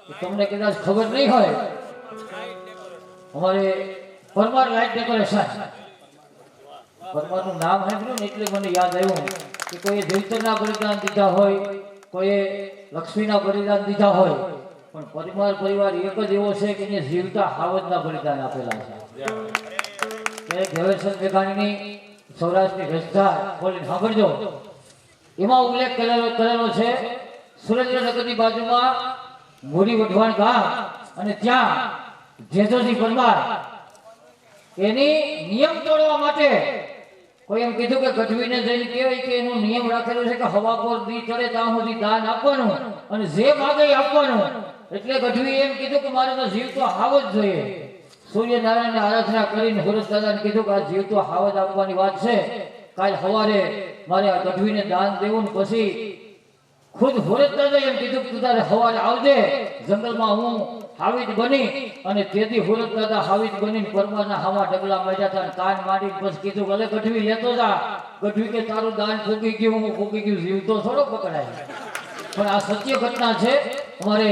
તમને કદાચ ખબર નહીં હોય, અમારે પરમાર લાઇટ ડેકોરેશન, પરમારનું નામ સાંભળ્યું ને એટલે મને યાદ આવ્યું કે કોઈએ જૈતરના બલિદાન દીધા હોય, કોઈએ લક્ષ્મીના બલિદાન દીધા હોય, પણ પરમાર પરિવાર એક જ એવો છે કે એને જીવતા હાવજના બલિદાન આપેલા છે. ઝવેરચંદ મેઘાણીની સૌરાષ્ટ્રની રસધાર બોલીને સાંભળજો, એમાં ઉલ્લેખ કરેલો છે સુરેન્દ્રનગરની બાજુમાં મોડી વઢવાણ ગામ, અને ત્યાં જેજોજી પરમાર એની નિયમ તોડવા માટે કોઈ એમ કીધું કે ગઢવીને જઈને કહેવાય કે એનો નિયમ રાખેલો છે કે હવા પર દી ચડે ત્યાં સુધી દાન આપવાનું અને જે માગે આપવાનું. એટલે ગઢવી એમ કીધું કે મારે તો જીવ તો હાવ જ જોઈએ. સૂર્યનારાયણની આરાધના કરીને હુરત દાદાને કીધું કે આ જીવ તો હાવ જ આપવાની વાત છે, કાલ સવારે મારે આ ગઢવીને દાન દેવું ને પછી ખુદ હુરત દાદા એમ કીધું કે તારે સવારે આવજે જંગલમાં, હું હાવીજ બની. અને તેથી હુરત દાદા હાવીજ બનીને પરમારના હાવા ડગલા માંડ્યા હતા, કાન માંડી પછી કીધું ભલે ગઢવી લેતો જા. ગઢવી કે તારું દાન ફૂકી ગયું, હું ફૂકી ગયું, જીવ તો થોડો પકડાય. પણ આ સત્ય ઘટના છે. અમારે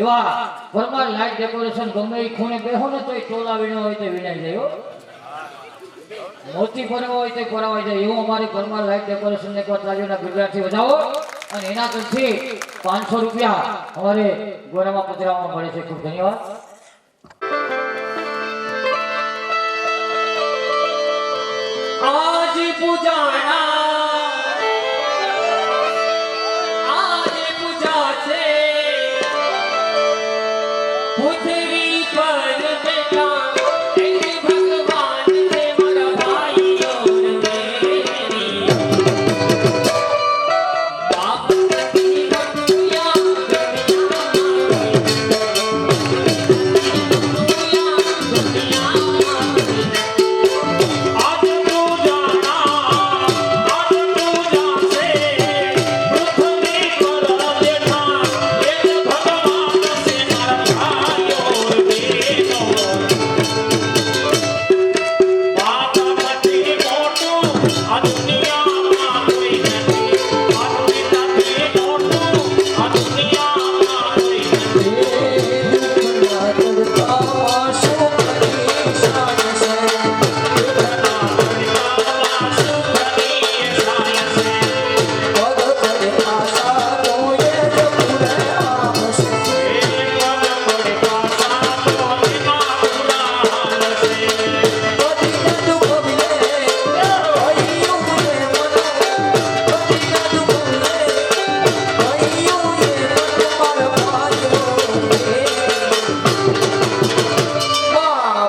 એવા પરમાર લાઇટ ડેકોરેશન ગમે એ ખૂણે બેહો ને તો ટોલા વીણો હોય તો વીણાઈ જાય, મોતી પરવા હોય તો પરાવાઈ જાય. એવું અમારે પરમાર લાઇટ ડેકોરેશન ને એકવાર રાજ્યના ગુજરાતથી વધાવો અને એના તરફથી 500 રૂપિયા અમારે ગોરામાં પધરાવવામાં મળે છે. ખૂબ ધન્યવાદ. આજ પૂજાના પૃથ્વી પર બેઠા ભગવાન છે મારા ભાઈઓ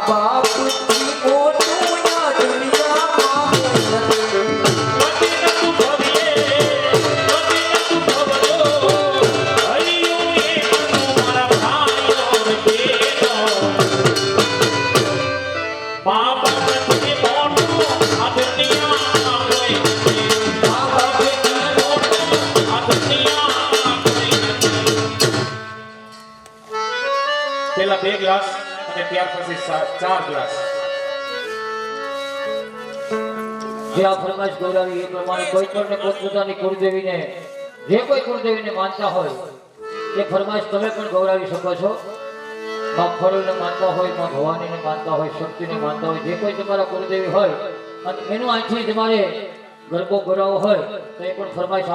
બાપ પહેલા 2 ગ્લાસ અને ત્યાર પછી 4 ગ્લાસ. જે આ ફરમાઈશ ગૌરાવી એ પ્રમાણે કોઈ પણ પોતપોતાની કુળદેવીને, જે કોઈ કુળદેવીને માનતા હોય એ ફરમાઈશ તમે પણ ગૌરાવી શકો છો. માં ફળોને માનતા હોય, માં ભવાનીને માનતા હોય, શક્તિને માનતા હોય, જે કોઈ તમારા કુળદેવી હોય અને એનું અહીંથી તમારે ગરબો ગોરાવો હોય તો એ પણ ફરમાઈશ.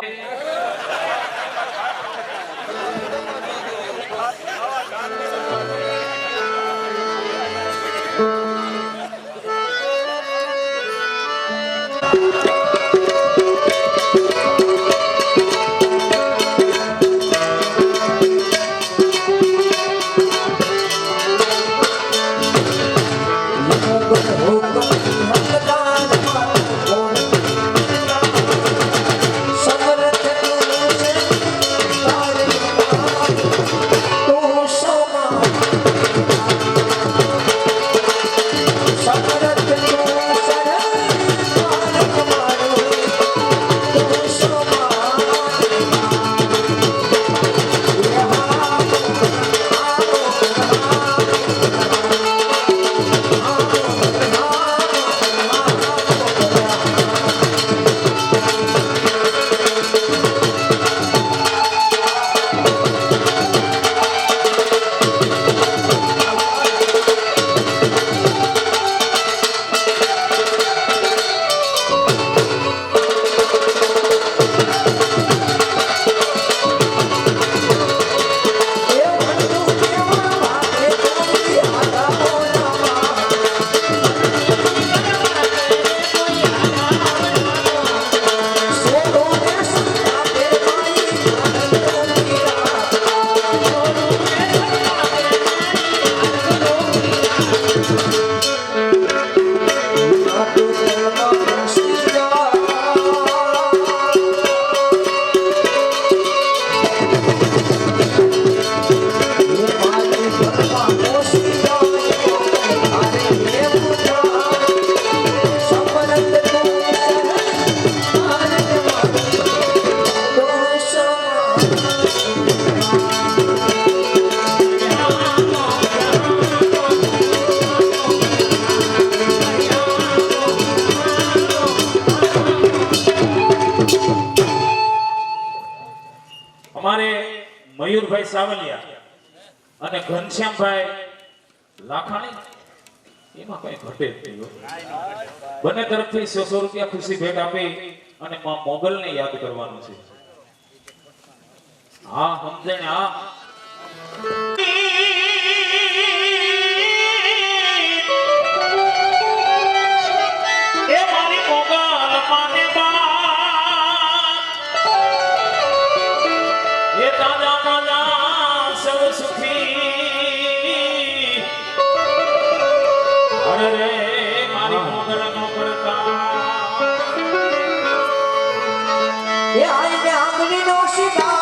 Come on. મયુરભાઈ સાવલિયા અને ઘનશ્યામભાઈ લાખાણી એમાં કઈ ઘટે જ નહીં હો. બંને તરફથી 100 રૂપિયા ખુશી ભેટ આપી અને માં મોગલને યાદ કરવાનું છે. હા સમજે ને હા એ મારી મોગલ માને બા એ દાદા દાદા સૌ સુખી અરે રે મારી મોગલ નો કરતા એ આઈને આંગળી નો શિકાર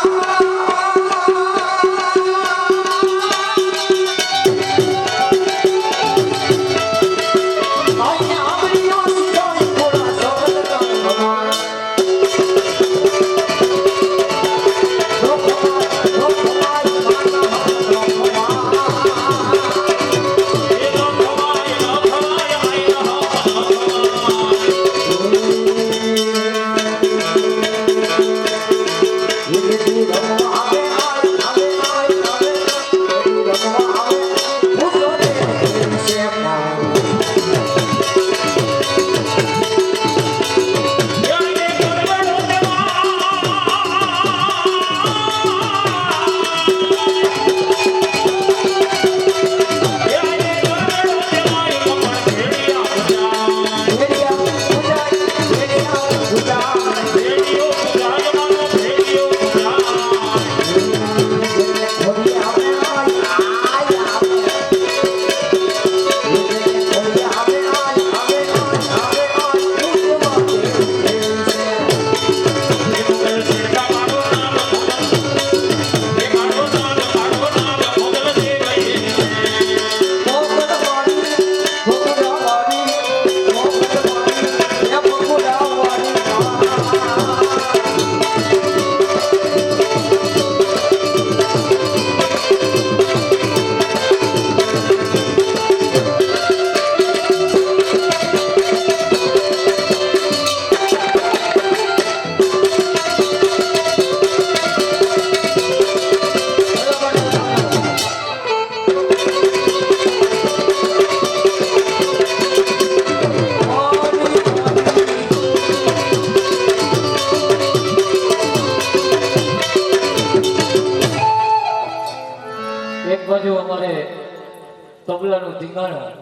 એક બાજુ અમારે તબલાનું ધીંગાણું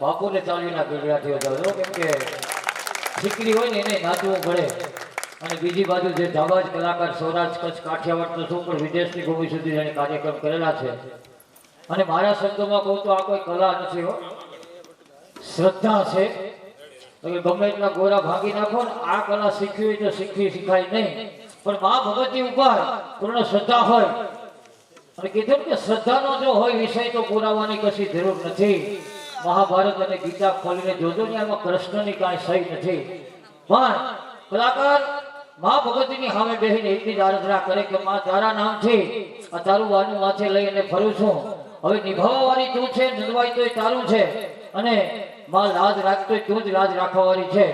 બાપુને ચાલીના ગઢડાથી વધારો કેમ કે દીકરી હોય ને એને નાચવું પડે અને બીજી બાજુ જે જાબાજ કલાકાર સૌરાષ્ટ્ર કચ્છ કાઠિયાવાડ તો શું પણ વિદેશની ભૂમિ સુધી એને કાર્યક્રમ કરેલા છે અને મારા શબ્દોમાં કહું તો આ કોઈ કલા નથી હો શ્રદ્ધા છે તમે ગમે એટલા ગોરા ભાંગી નાખો ને આ કલા શીખવી હોય તો શીખાય નહીં પણ મા ભગવતી ઉપર પૂર્ણ શ્રદ્ધા હોય અને કીધું કે શ્રદ્ધાનો જો હોય વિષય તો પુરાવાની કશી જરૂર નથી. મહાભારત અને ગીતા ખોલીને જોજો ને એમાં કૃષ્ણની કાંઈ સહી નથી પણ કલાકાર મા ભગવતીની સામે બેસીને એટલી જ આરાધના કરે કે મા તારા નામથી આ તારું વાનું માથે લઈને ફરું છું, હવે નિભાવવાવાળી તું છે, નંદવાય તોય તારું છે અને માં લાજ રાખતોય તું જ લાજ રાખવાવાળી છે.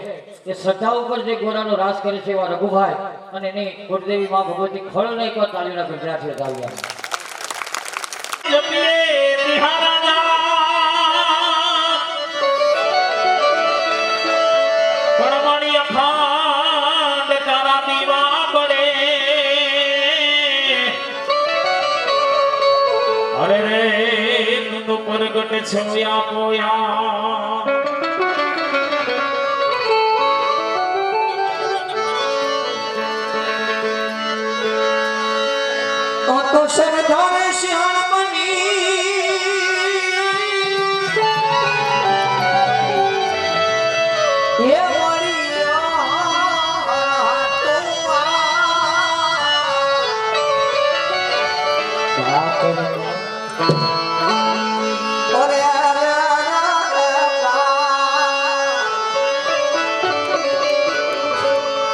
એ શ્રદ્ધા ઉપર જે ગોરાનો રાસ કરે છે એવા રઘુભાઈ અને એની કુળદેવી મા ભગવતી ખોળ નહીં કર તાલીના ગજરાથી વધાવ્યા. જપીએ બિહારાના પરમાણી અખંડ તારા દીવા પડે અરે રે તું તો પ્રગટ છોયા પોયા તો સરદાર સિંહણ બની એ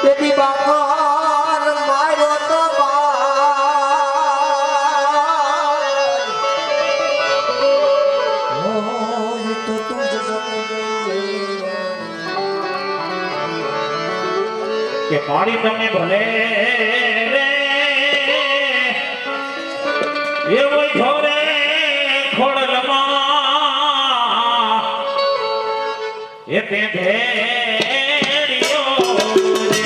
તેથી બાકર માર્યો તો કે મારી તમે ભલે રે એવો ઢોરે ખોડલમાં એ તે ભેડિયો રે.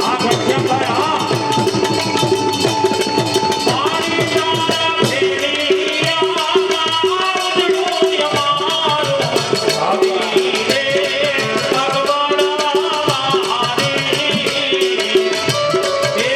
આ ઘનશ્યામભાઈ, હા. મારી જાન ભેડિયામાં ઉજળું અમારું આવી રે ભગવાનારી. એ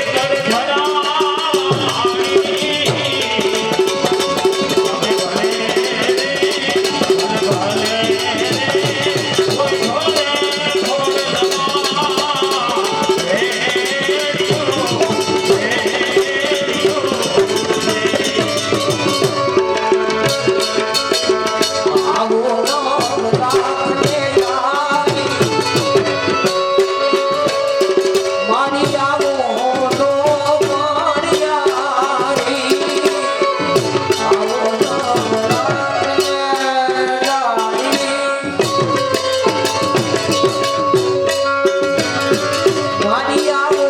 આવો રામ રાખને યારી મારી આવો નો મારિયારી આવો રામ રાખને યારી મારી આવો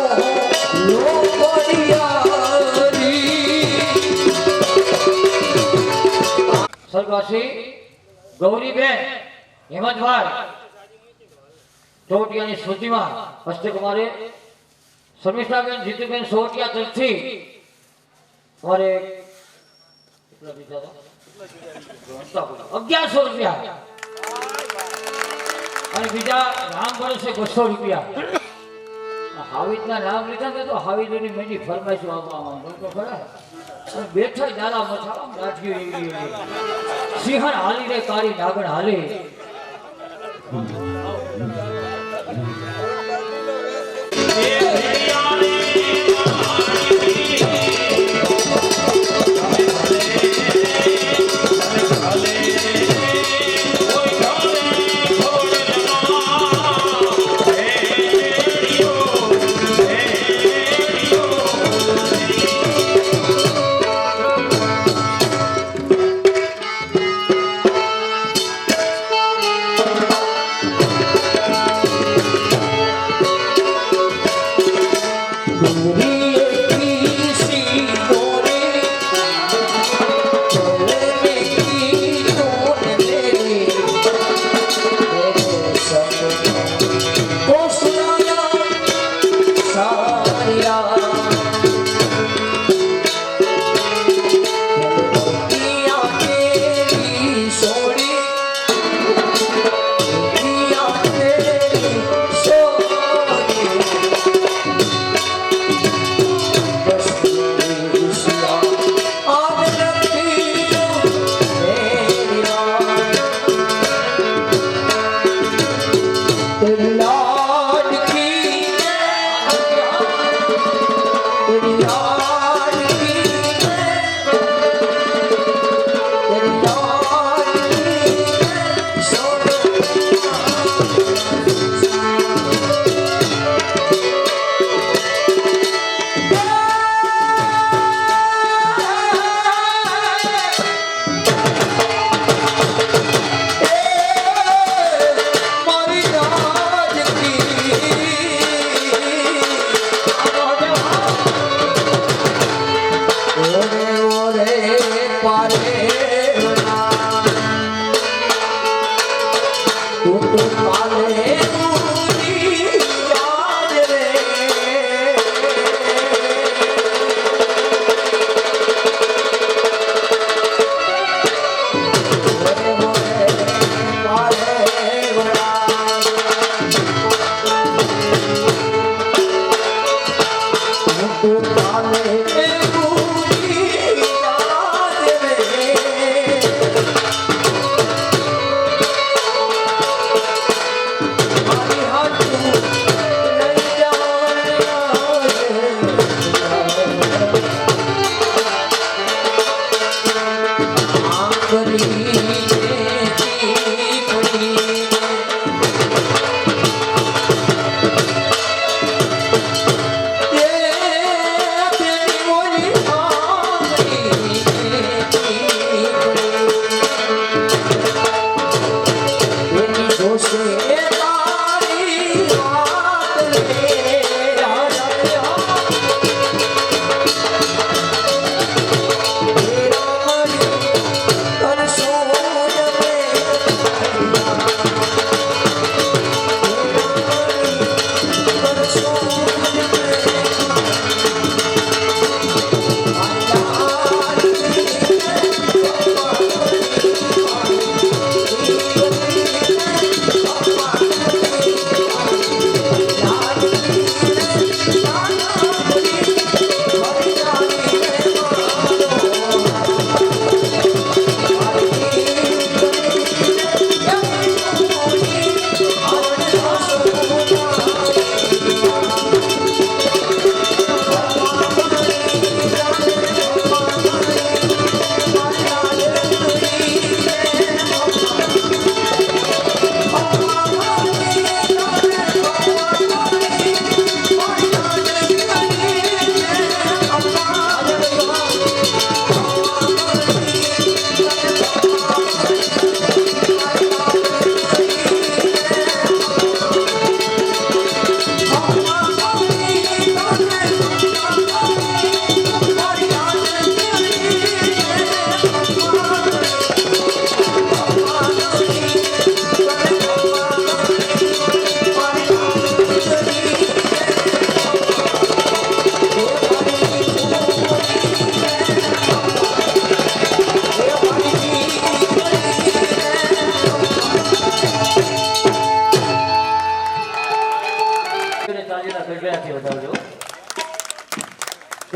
નો મારિયારી સ્વર્ગવાસી ગૌરીબેન હેમંતભાઈ ચોટિયાની સ્મૃતિમાં હસ્તકુમારે શર્મિષ્ઠાબેન જીતુબેન સોટિયા તરફથી અમારે કેટલા દીધા હતા? 1100 રૂપિયા અને બીજા નામ પડે છે 200 રૂપિયા. હાવિદના નામ લીધા ને તો હાવિદની મેની ફરમાઈશું આપવામાં તો ખરા. અને બેઠા દાલા મથા રાજ્યો એવી સિંહણ હાલી રે કાળી નાગણ હાલે. તું કાલે એ પૂરી યાદ રે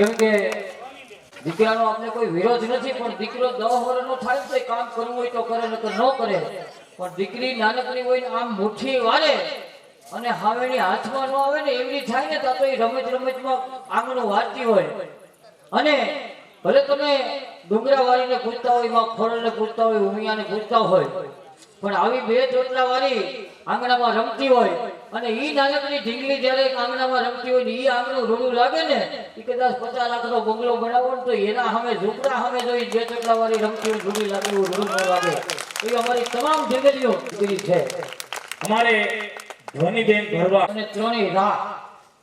કેમ કે દીકરાનો આપણે કોઈ વિરોધ નથી, પણ દીકરો 10 વર્ષનો થાય તો કામ કરવું હોય તો કરે, નકર ન કરે. પણ દીકરી નાનકડી હોય ને આમ મુઠ્ઠી વારે અને હાવેની હાથમાં ન આવે ને એવી થાય ને તો એ રમતમાં આંગણું વાળતી હોય. અને ભલે તમે ડુંગરા વાળીને પૂછતા હોય, માં ખોરલને પૂછતા હોય, ઉમિયાને પૂછતા હોય, પણ આવી 2 ચોટલા વાળી આંગણામાં રમતી હોય અને ઈ નાનકડી ઢીંગલી જ્યારે આંગણામાં રમતી હોય ને ઈ આંગણું રૂડું લાગે ને, ઈ કદાચ 50 લાખનો બંગલો બનાવો ને તો એના સામે ઝૂંપડા સામે જો ઈ 2 ચોટલા વાળી રમતી હોય રૂડી લાગે એવું રૂડું ન લાગે. એ અમારી તમામ ઢીંગલીઓ દીકરી છે. અમારે ધ્વનિબેન ભરવા અને ત્રણેય રા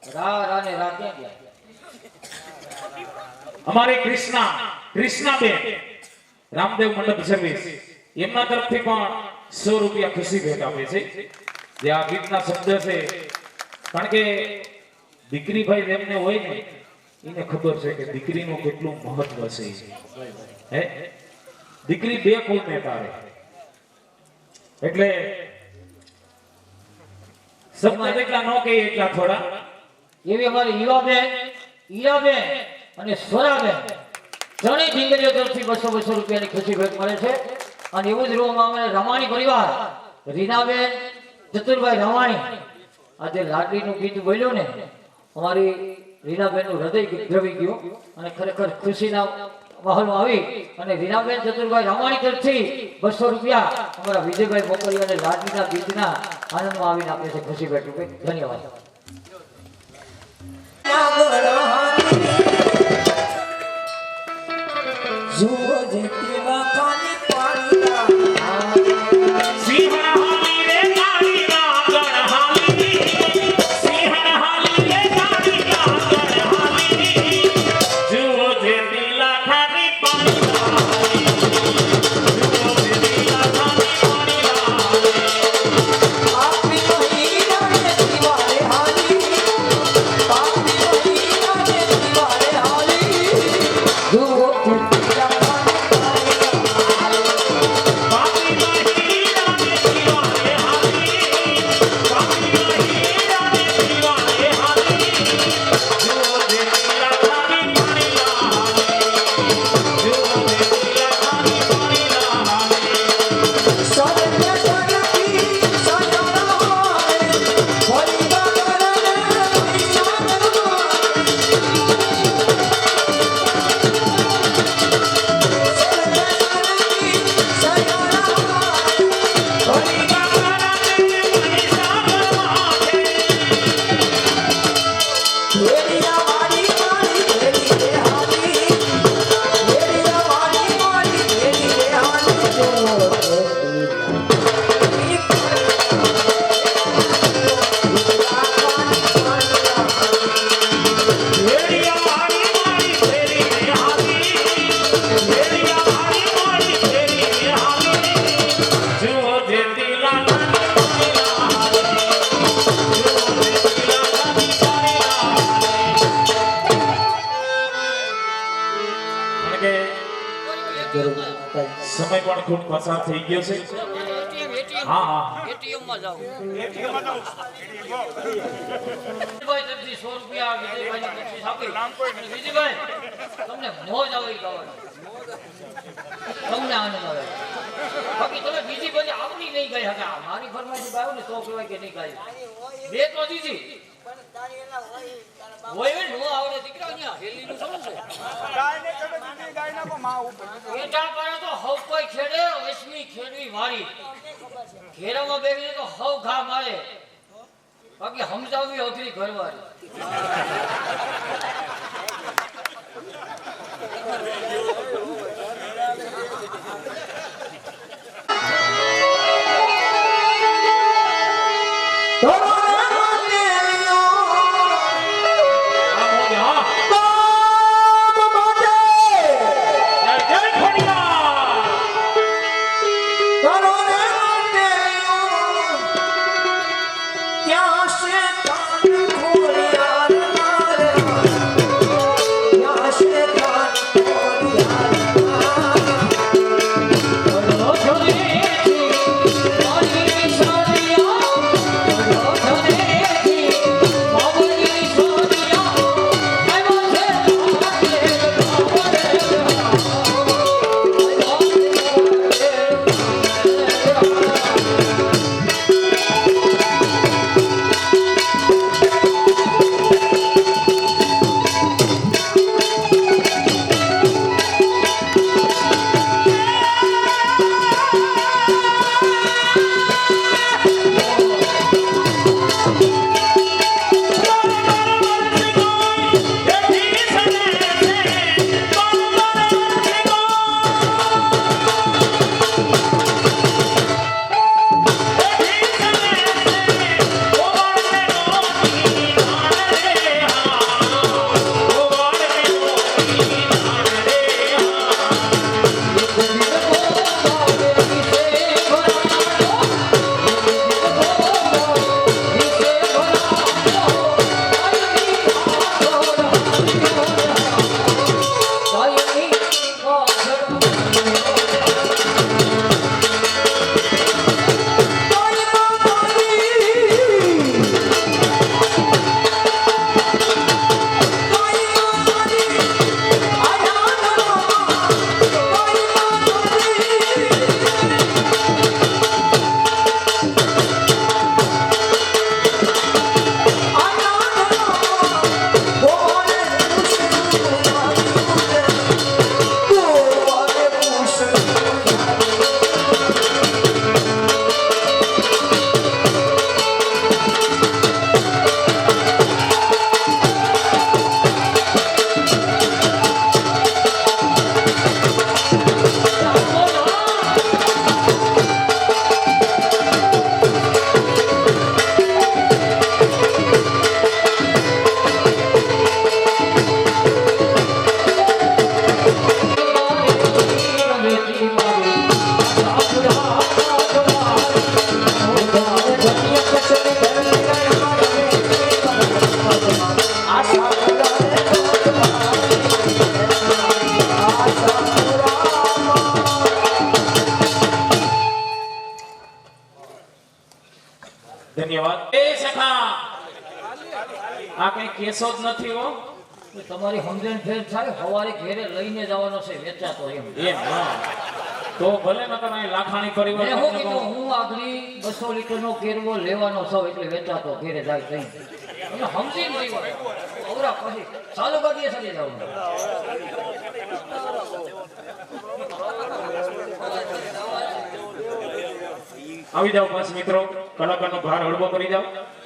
ક્યાં ગયા? અમારે કૃષ્ણાબેન રામદેવ મંડપ સર્વિસ એમના તરફથી પણ 100 રૂપિયા ખુશી ભેટ આપે છે. જે આ ગીતના શબ્દ છે, કારણ કે દીકરી ભાઈ જેમને હોય ને એને ખબર છે કે દીકરીનું કેટલું મહત્વ છે. હે દીકરી 2 કુળને તારે, એટલે શબ્દ એટલા ન કહીએ એટલા થોડા. એવી અમારી હીરાબેન અને સ્વરાબેન ત્રણેય ઢીંગલીઓ તરફથી 200 રૂપિયાની ખુશી ભેટ મળે છે. અને એવું જ રૂમ અમે રમાણી પરિવાર રીનાબેન ચતુરભાઈ રમાણી આજે લાડલીનું ગીત બોલ્યું ને, અમારી રીનાબેનનું હૃદય દ્રવી ગયું અને ખરેખર ખુશીના માહોલમાં આવી અને રીનાબેન ચતુરભાઈ રમાણી તરફથી 200 રૂપિયા અમારા વિજયભાઈ મોકલી અને લાડલીના ગીતના આનંદમાં આવીને આપે છે ખુશી ભેટ રૂપે. ધન્યવાદ. જુઓ જેતી વાખાની પાણીના સિંહણહાલી રે કાળીના ગણહાલી, સિંહણહાલી રે કાળીના ગણહાલી, જુઓ જેતી લાખાની પાણીના, જુઓ જેતી લાખાની પાણીના. આપી મહીના ને દિવારે હાલી, આપી મહીના ને દિવારે હાલી, જુઓ જેતી સમય પણ ખૂબ પસાર થઈ ગયો છે. હા એટીએમ માં જાવ. વિજયભાઈ તરફથી 100 રૂપિયા વિજયભાઈને બક્ષિસ આપી. અને વિજયભાઈ તમને મોજ આવે ઈ ગાવાની. તમને આનંદ આવે. બાકી તમે બીજી બધી આપણી નહીં ગાઈ હતા. મારી ફરમાઈશ ગાયો ને તો કહેવાય કે નહીં ગાઈ. 2 તો દીધી. હોય નો આવડે દીકરા ન્યા હેલીનું શું છે? એટા પાડે તો હવ કોઈ ખેડે, વૈષ્ણવી ખેડવી વારી. ઘેરામાં બેસીને તો હવ ઘા મારે. બાકી સમજાવવી અઘરી ઘરવાળી. ત્યાં આ કઈ કેસો જ નથી હો. તો તમારી સમજણ ફેર થાય સવારે ઘેરે લઈને જવાનો છે વેચાતો એમ એમ હા. તો ભલે ન તમે લાખાણી પરિવાર મેં હું તમને કીધું કહું. હું આગળ 200 લીટરનો કેરવો લેવાનો છું એટલે વેચાતો ઘેરે જાય કઈ અને સમજીને લેવાનો અવરા પછી ચાલુ ગાડીએ ચડી જવાનું આવી જાઓ બસ મિત્રો, કલાકારનો ભાર હળવો કરી જાઓ.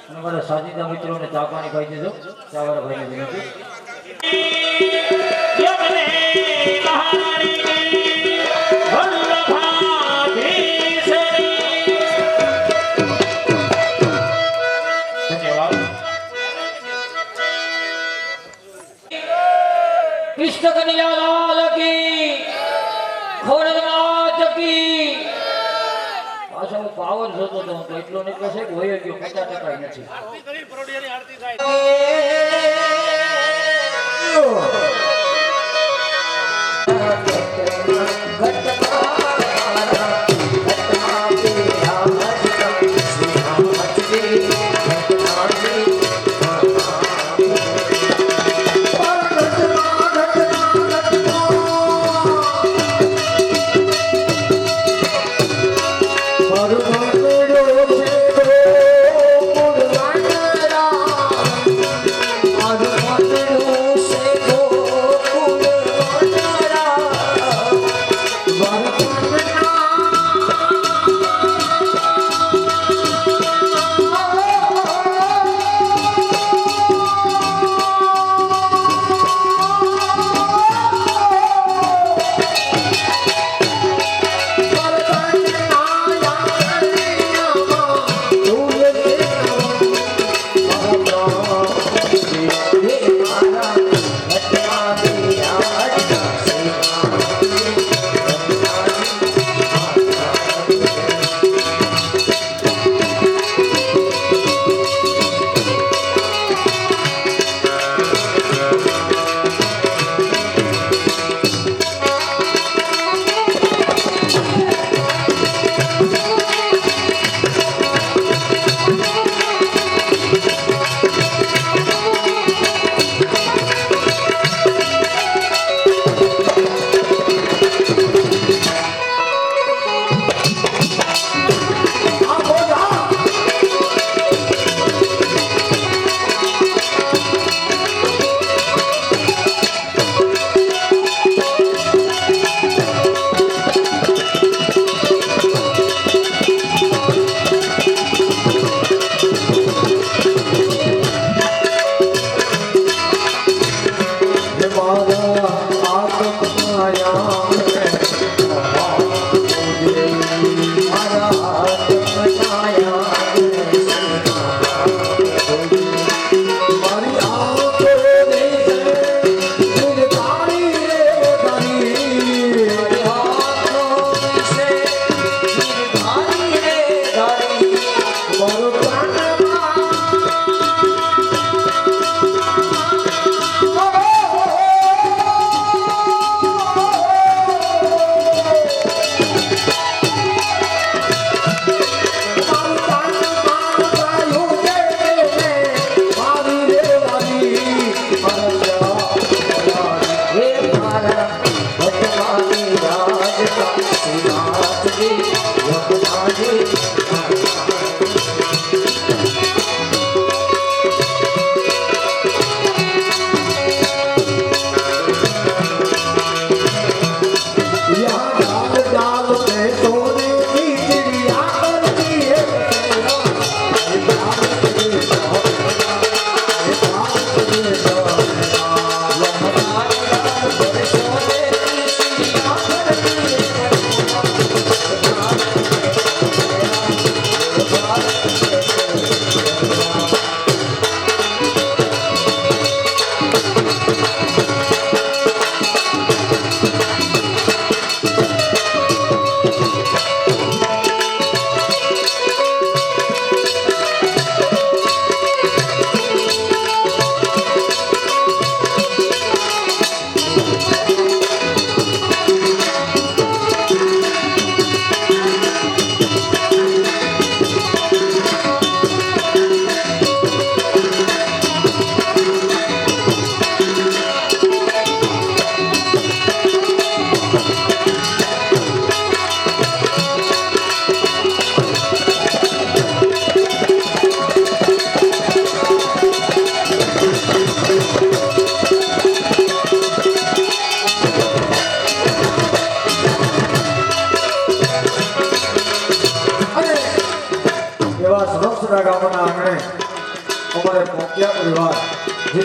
અને મારા સાજીદા મિત્રોને ચા પાણી ખાઈ દેજો ચાવાળા ભાઈને વિનંતી યમને મહારાણી વલ્લભાધીશરી. ધન્યવાદ. કૃષ્ણ કનૈયા લાલ કી ખોડલનાથ કી પાછો હું પાવર જોતો હતો હું તો એટલો નીકળે છે કે હોય ગયો 50% નથી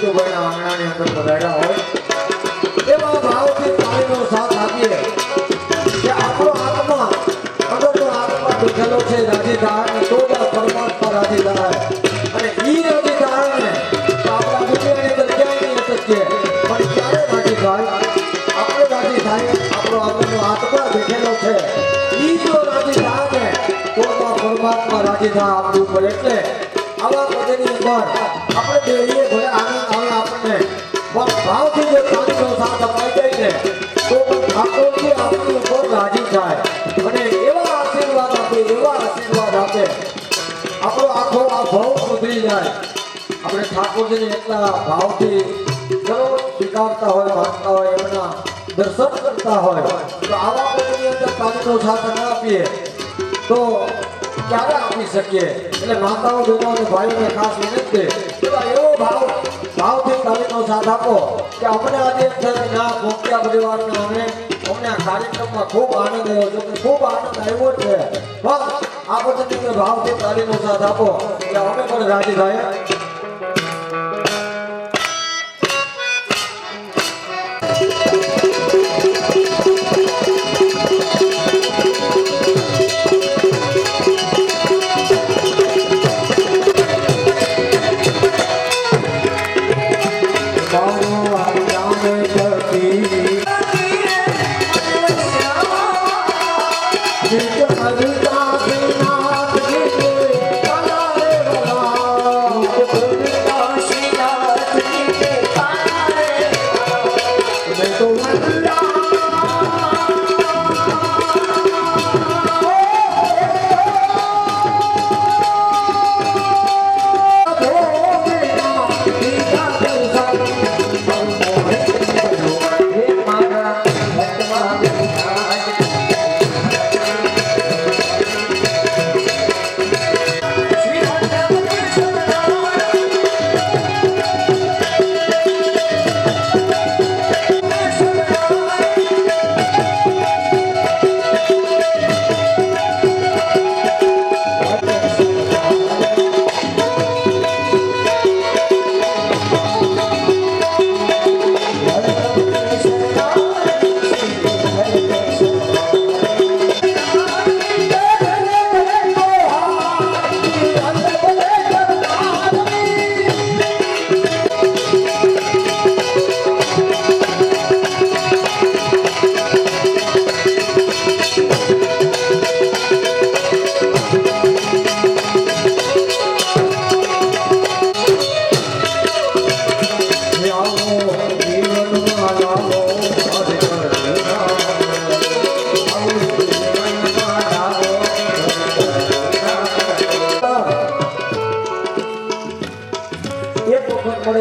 જીતુભાઈના આંગણાની અંદર પધાર્યા હોય એવા ભાવથી તાળીનો સાથ આપીએ કે આપણો આત્મા અંદરનો આત્મા બેઠેલો છે રાજી થાય અને તો જ આ પરમાત્મા રાજી થાય અને ઈ રાજી થાય ને તો આપણા દુનિયાની અંદર ક્યાંય નહીં અટકીએ પણ ક્યારે રાજી થાય આપણે રાજી થાય આપણો અંદરનો આત્મા બેઠેલો છે ઈ જો રાજી થાય ને તો જ આ પરમાત્મા રાજી થાય આપણી ઉપર એટલે આવા પદની અંદર આપણે બેહીએ ભલે આનંદ આવે આપણને પણ ભાવથી જો તાળીનો સાથ અપાઈ જાય ને તો પણ ઠાકોરજી આપણી ઉપર રાજી થાય અને એવા આશીર્વાદ આપે આપણો આખો આ ભાવ સુધરી જાય આપણે ઠાકોરજીને એટલા ભાવથી ચલો સ્વીકારતા હોય માનતા હોય એમના દર્શન કરતા હોય તો આવા પદની અંદર તાળીનો સાથ ન આપીએ તો ક્યારે આપી શકીએ એટલે માતાઓ બહેનો અને ભાઈઓને ખાસ વિનંતી કે એવો ભાવથી તાળીનો સાથ આપો કે અમને આજે ના ભોગત્યા પરિવારના અમને આ કાર્યક્રમમાં ખૂબ આનંદ આવ્યો છે ખૂબ આનંદ આવ્યો છે પણ આ બધાની ભાવથી તાળીનો સાથ આપો એટલે અમે પણ રાજી થાય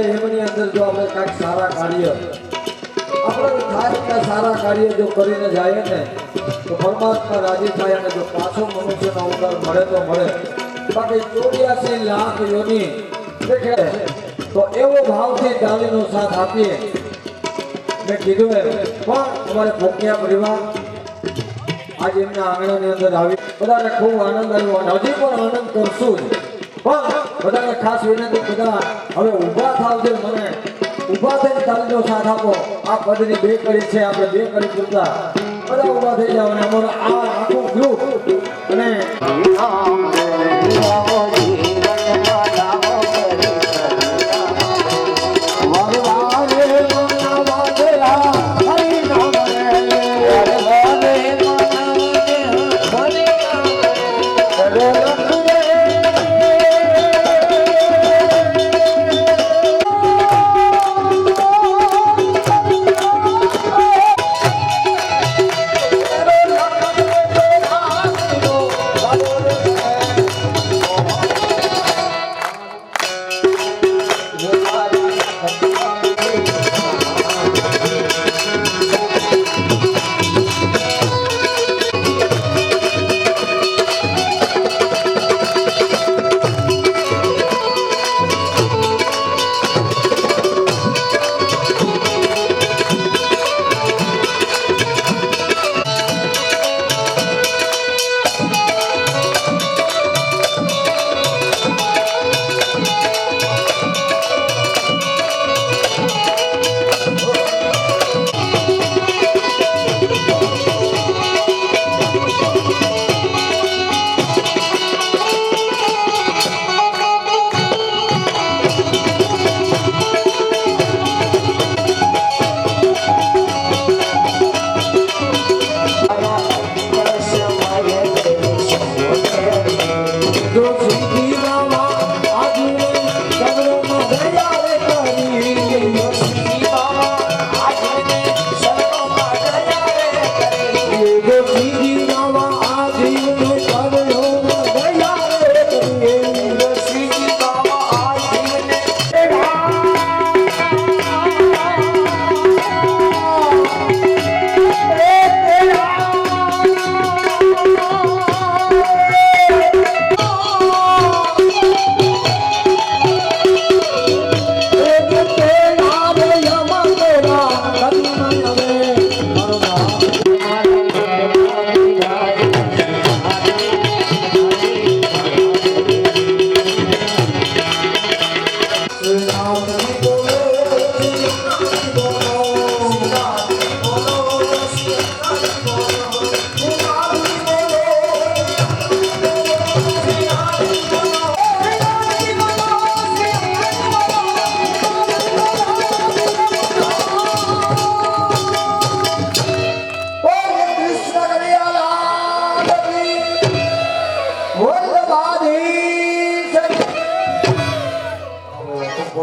એમની અંદર જો આપણે કાંઈક સારા કાર્ય આપણે થાય એટલા સારા કાર્ય જો કરીને જાય ને તો પરમાત્મા રાજી થાય અને જો પાછો મનુષ્યનો અવતાર મળે તો મળે બાકી 84 લાખ યોની દેખે તો એવો ભાવથી તાળીનો સાથ આપીએ મેં કીધું પણ અમારે ભોગિયા પરિવાર આજે એમના આંગણાની અંદર આવી બધાને ખૂબ આનંદ આવ્યો અને હજી પણ આનંદ કરશું જ પણ બધાને ખાસ વિનંતી બધા હવે ઊભા થાવજો મને ઊભા થઈને તાળીનો સાથ આપો આ પદની 2 કડી છે આપણે 2 કડી પૂરતા બધા ઊભા થઈ જાવ અને અમારું આ આખું ગ્રુપ અને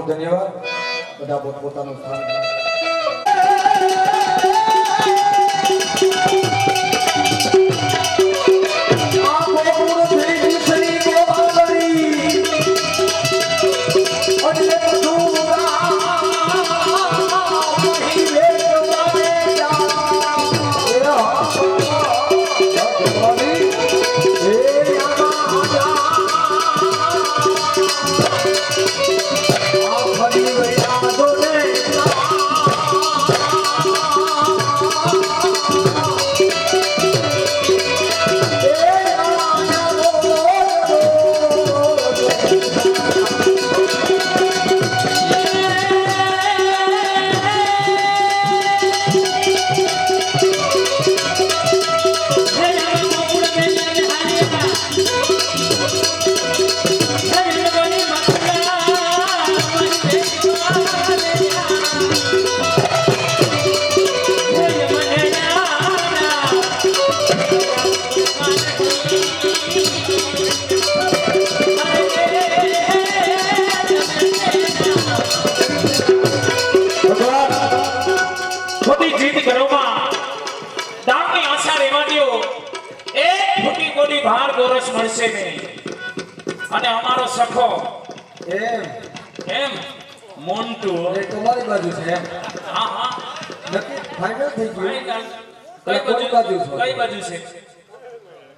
ધન્યવાદ બધા પોતપોતાનું સ્થાન ભાર ગોરસ મળશે નહીં અને અમારો સખો એમ મોન્ટુ એ તમારી બાજુ છે એમ હા હા નક્કી ફાઇનલ થઈ ગયું કઈ બાજુ છે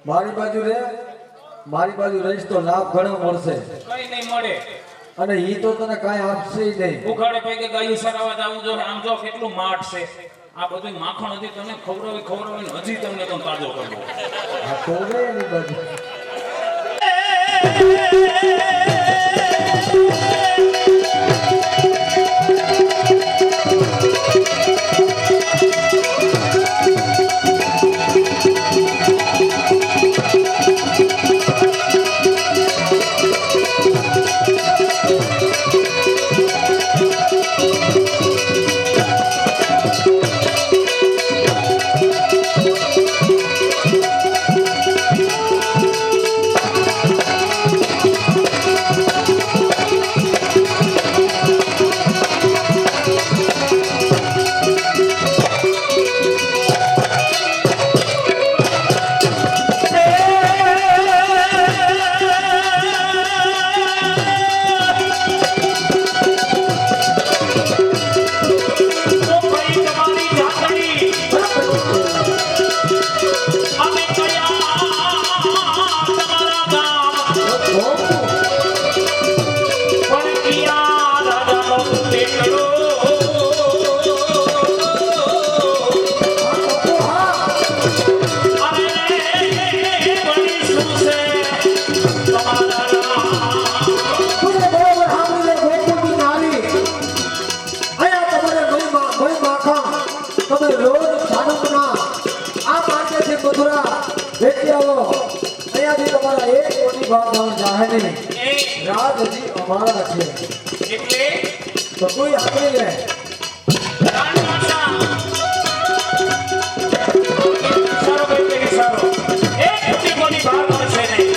મારી બાજુ રહીશ તો લાભ ઘણો મળશે કઈ નહીં મળે અને ઈ તો તને કાંઈ આપશે ય નહીં ઉઘાડે પૈકે ગાયું સરાવા જાવું જો આમ જો કેટલું માઠ છે આ બધું માખણ હતી તને ખવડાવી હજી તમને પણ તાજો કરવો આ તો રે એની બાજુ રાજ હજી અમારા છે એટલે તો કોઈ આપણી લે સારો ભાઈ સારો એક મોટી કોની બહાર મળશે નહીં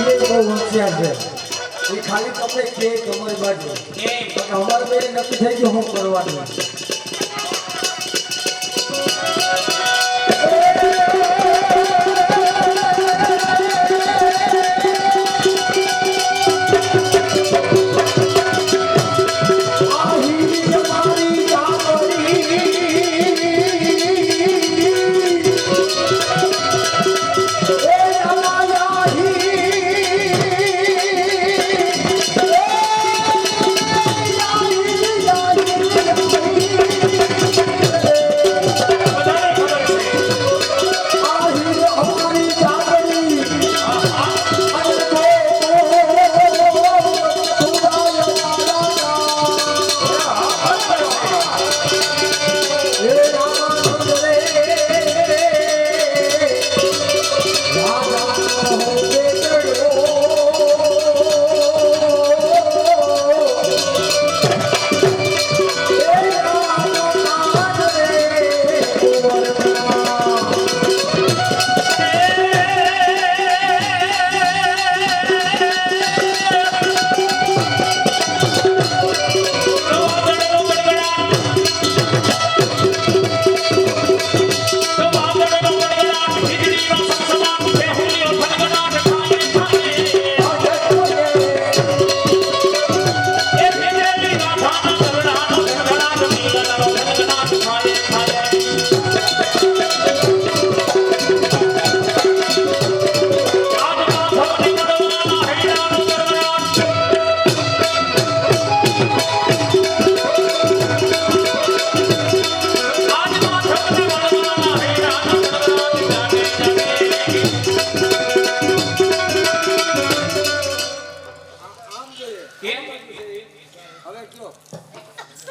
એ બહુ હોશિયાર છે એ ખાલી તમને કે તમારી બાજુ અમારે બે નક્કી થઈ ગયું હું કરવાનું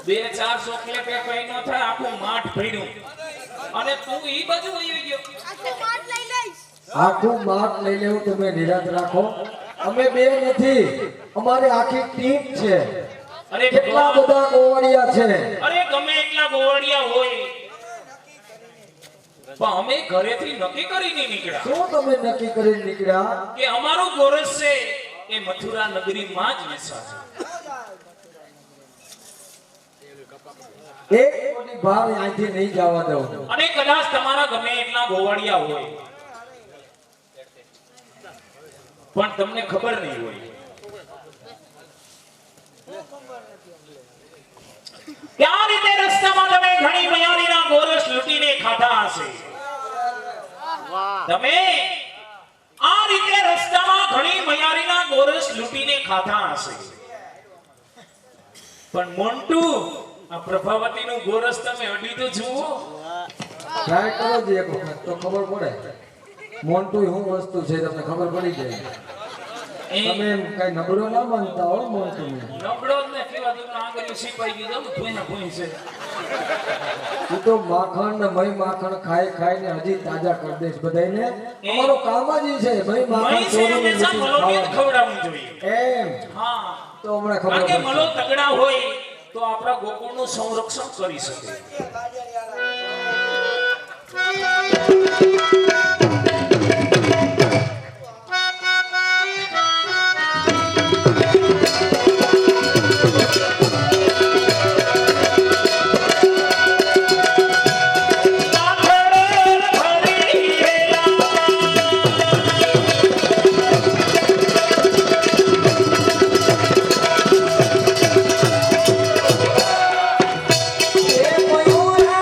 બે ચાર ચોકલેટ એ કઈ ન થાય, આખું માઠ ભર્યું. અને તું ઈ બાજુ વહી ગયો. આખું માપ લઈ લેવું તમે નિરાશ રાખો. અમે બે નથી, અમારી આખી ટીમ છે. અરે કેટલા ભગવાન, બધા ગોવાળિયા છે. અરે ગમે એટલા ગોવાળિયા હોય, પણ અમે ઘરેથી નક્કી કરીને નીકળ્યા શું તમે નક્કી કરીને નીકળ્યા? કે અમારું ગોરસ છે એ મથુરા નગરીમાં જ વેચાશે. એક કોની બહાર અહીંથી નહીં જવા દઉં. અને કદાચ તમારા ગમે એટલા ગોવાળિયા હોય, પણ તમને ખબર નહીં હોય કે આ રીતે રસ્તામાં તમે ઘણી મયારીના ગોરસ લૂંટીને ખાધા હશે. તમે આ રીતે રસ્તામાં ઘણી મયારીના ગોરસ લૂંટીને ખાધા હશે, પણ મોન્ટુ, આ પ્રભાવતીનું ગોરસ તમે અડી તો જુઓ. ટ્રાય કરો જ એક વખત તો ખબર પડે. મોન્ટુ શું વસ્તુ છે તમને ખબર પડી જાય. તમે એમ કઈ નબળો ના માનતા હો મોન્ટુ ને. નબળો જ ને કેવા દીકરો આંગળીઓ છીપાઈ ગઈ, જમ ભૂંય ભૂંય છે. ઈ તો માખણ ને મય માખણ ખાઈ ખાઈને હજી તાજા કરી દેશ બધાયને. અમારો કામ જ ઈ છે મય માખણ મય છે ચોરીને હંમેશા લૂંટીને મલોને જ ખાવાનું. ખવડાવવું જોઈએ. એમ હા, તો હમણાં ખબર કારણ કે પડશે. મલો તગડા હોય તો આપણા ગોકુળનું સંરક્ષણ કરી શકે. એ મયુરા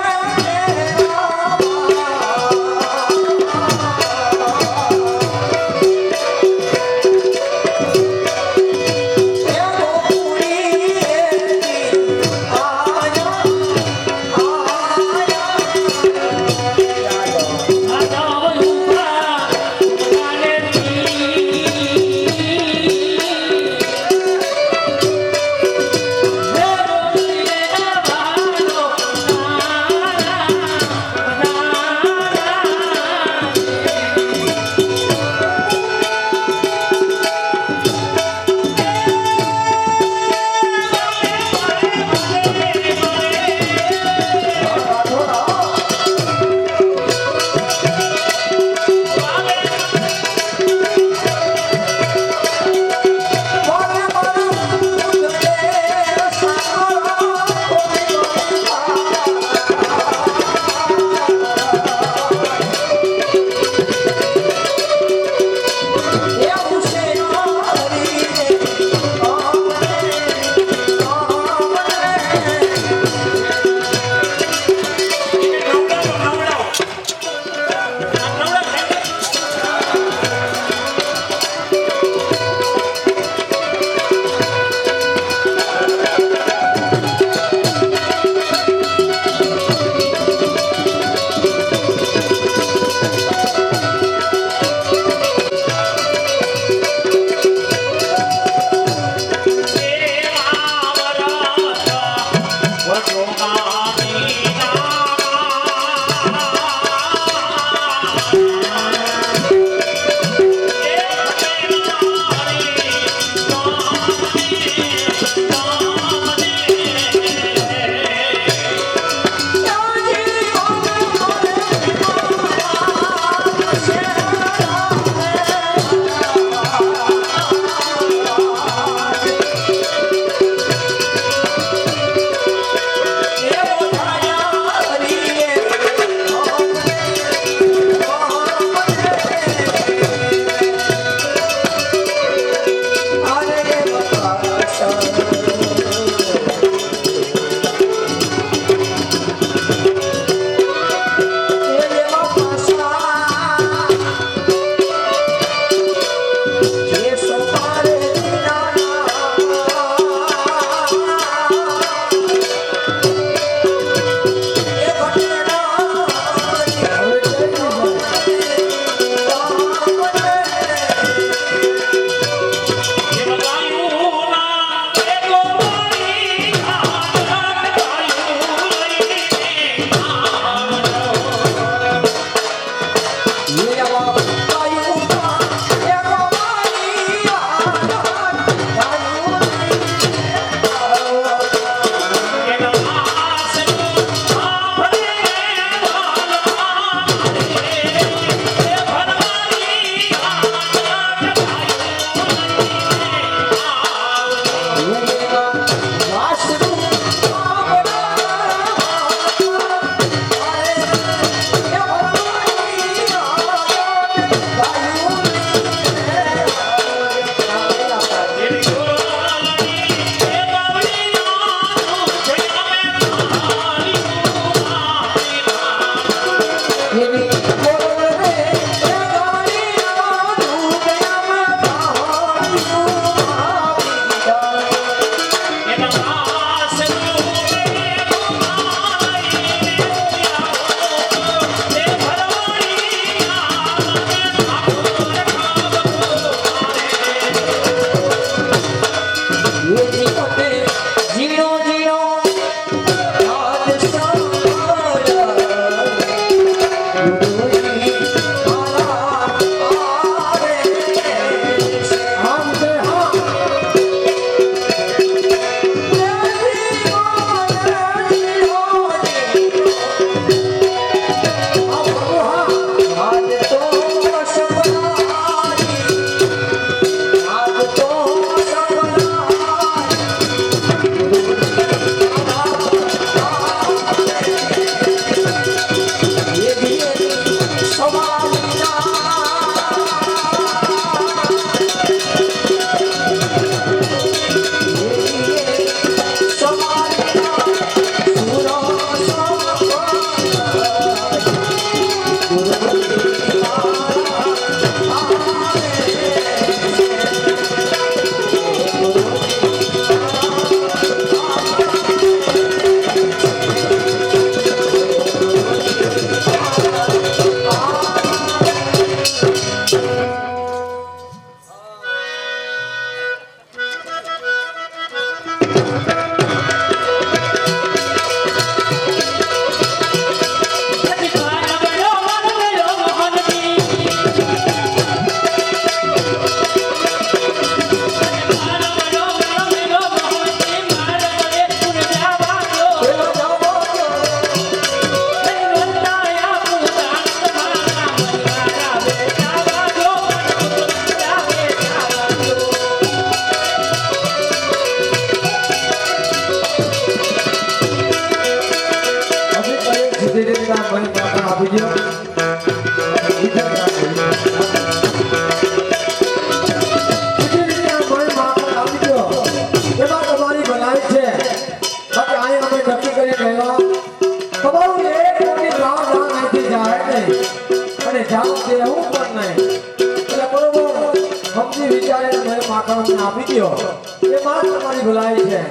રીતના મય માખણ આપી દો. બીજા સીધી રીતના મય માખણ આપી દો. એમાં તમારી ભલાઈ છે. બાકી અહીં અમે નક્કી કરી ગયા તમારું એક કોટી ભાવ ના નથી જાય નહીં અને જાવ દેવું પણ નહીં. એટલે બરોબર સમજી વિચારીને મય માખણ અમને આપી દો. એમાં જ તમારી ભલાઈ છે.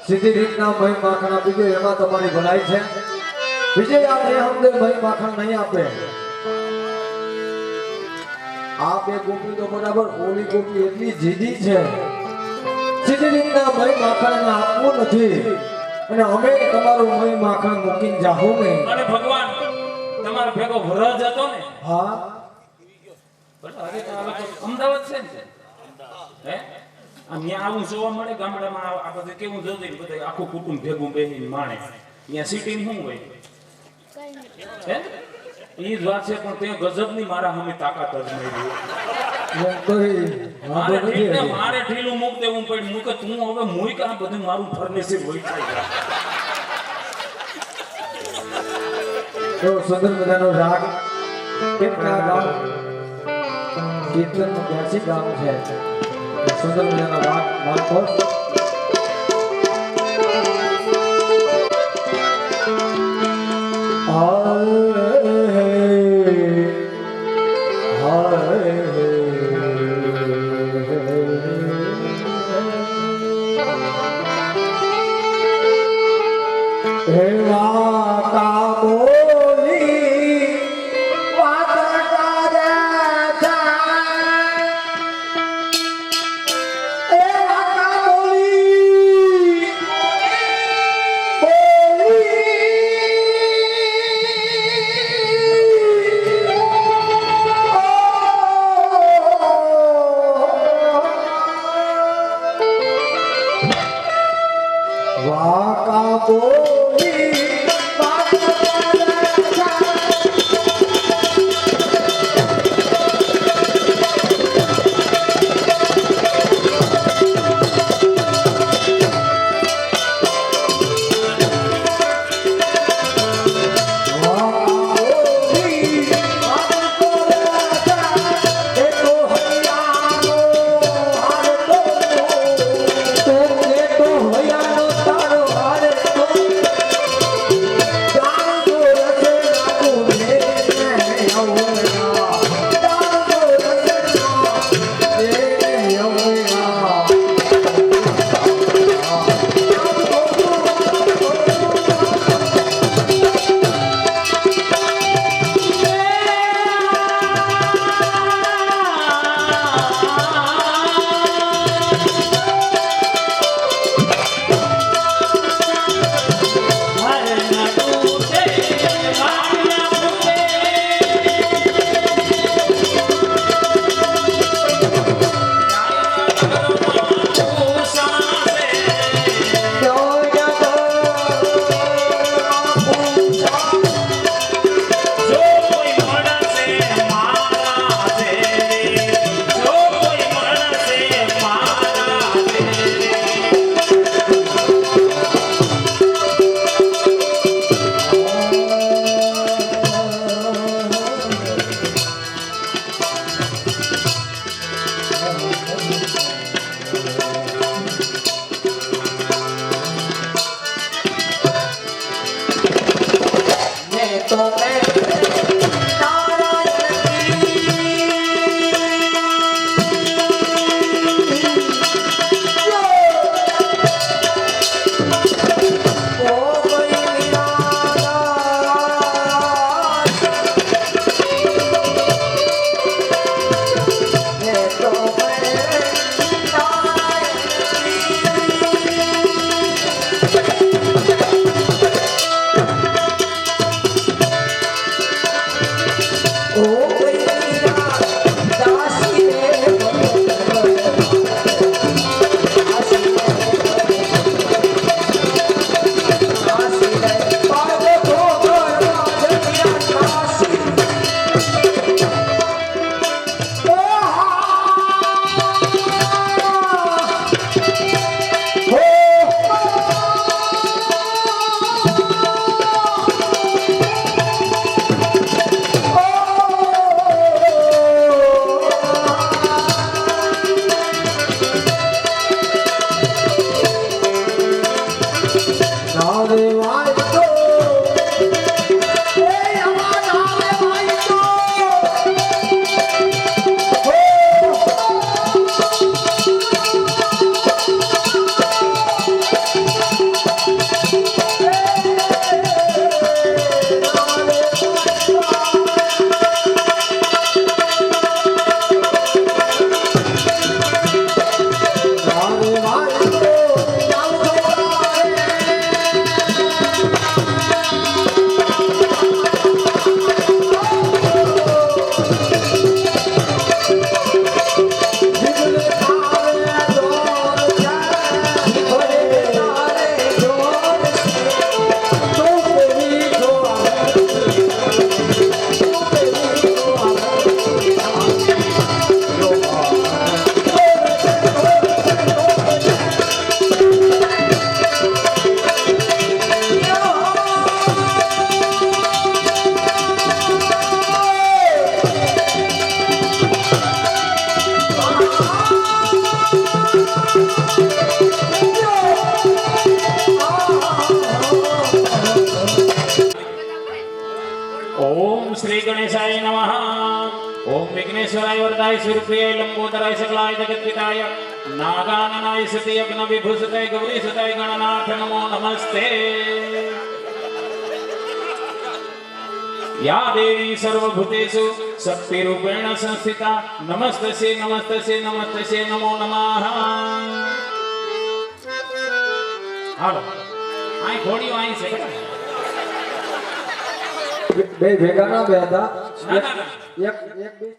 સીધી રીતના મય માખણ આપી દો. એમાં તમારી ભલાઈ છે. વિજય આપણે અમને મય માખણ નહીં આપે. આ બે ગોપી તો બરાબર ઓલી ગોપી એટલી જીદી છે. સીધી રીતના મય માખણ એને આપવું નથી અને અમે તમારું મય માખણ મૂકીને જાહું નહીં. અને ભગવાન તમારો ભેગો વરજ હતો ને હા બસ હવે તો આ લોકો અમદાવાદ છે ને હે અહીંયા આવું જોવા મળે ગામડામાં આ બધું કેવું જોઈ બધું આખું કુટુંબ ભેગું બેસીને માણે અહીંયા સિટીમાં શું હોય હે એ જ વાત છે પણ તે ગજબની મારા સામે તાકાત જ મળી એમ તો એ વાંધો નથી હજી. મારે ઢીલું મૂક દેવું પડ્યું મૂકે તું હવે મૂક આ બધું મારું ફર્નિચર હોય થાય તો સુંદર મજાનો રાગ કેટલા ગામ કીર્તન 82 ગામ છે. સુંદર મજાનો રાગ માલકો એ વાકા બોલી मैं तो मैं ओम श्री गणेशाय नमः। ओम विघ्नेश्वराय वरदाय सुरप्रियाय लंबोदराय सकलाय जगत्पिताय नागाननाय सति यज्ञ विभूषिताय गौरी सुताय गणनाथ नमो नमस्ते। या देवी सर्वभूतेषु शक्तिरूपेण संस्थिता नमस्तस्यै नमस्तस्यै नमस्तस्यै नमो नमः। हालो आई घोड़ियो आई से બે ભેગા ના બે હતા ના, ના, ના. એક બે